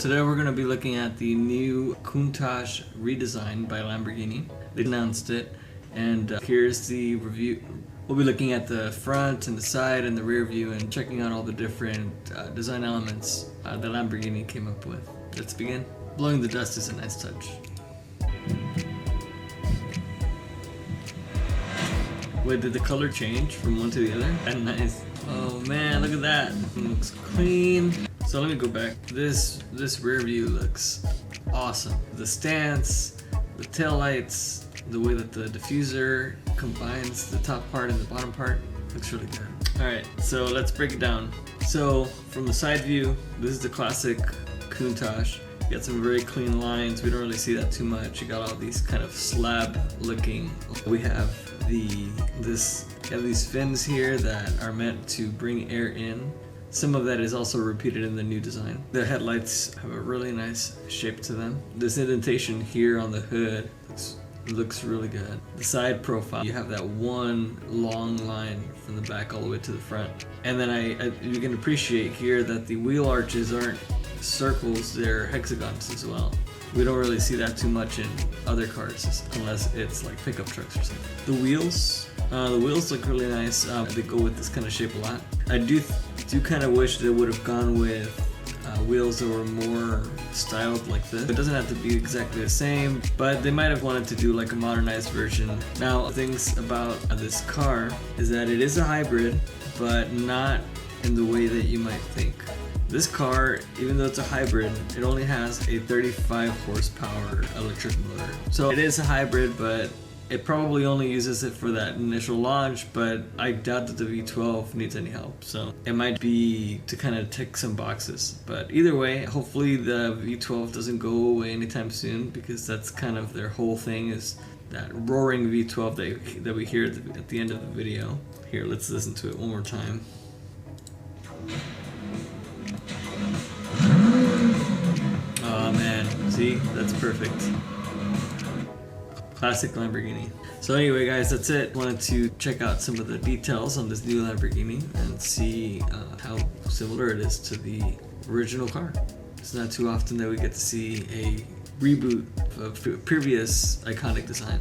today we're going to be looking at the new Countach redesign by Lamborghini. They announced it, and here's the review. We'll be looking at the front and the side and the rear view and checking out all the different design elements that Lamborghini came up with. Let's begin. Blowing the dust is a nice touch. Wait, did the color change from one to the other? That's nice. Oh man, look at that. It looks clean. So let me go back. This rear view looks awesome. The stance, the tail lights, the way that the diffuser combines the top part and the bottom part looks really good. Alright, so let's break it down. So from the side view, this is the classic Countach. You got some very clean lines. We don't really see that too much. You got all these kind of slab looking. We have these fins here that are meant to bring air in. Some of that is also repeated in the new design. The headlights have a really nice shape to them. This indentation here on the hood looks really good. The side profile, you have that one long line from the back all the way to the front. And then you can appreciate here that the wheel arches aren't circles, they're hexagons as well. We don't really see that too much in other cars unless it's like pickup trucks or something. The wheels look really nice. They go with this kind of shape a lot. I do kind of wish they would have gone with wheels that were more styled like this. It doesn't have to be exactly the same, but they might have wanted to do like a modernized version. Now, things about this car is that it is a hybrid, but not in the way that you might think. This car, even though it's a hybrid, it only has a 35 horsepower electric motor. So it is a hybrid, but it probably only uses it for that initial launch, but I doubt that the V12 needs any help. So it might be to kind of tick some boxes. But either way, hopefully the V12 doesn't go away anytime soon, because that's kind of their whole thing, is that roaring V12 that we hear at the end of the video. Here, let's listen to it one more time. Oh man, see, that's perfect. Classic Lamborghini. So anyway guys, that's it. Wanted to check out some of the details on this new Lamborghini and see how similar it is to the original car. It's not too often that we get to see a reboot of a previous iconic design.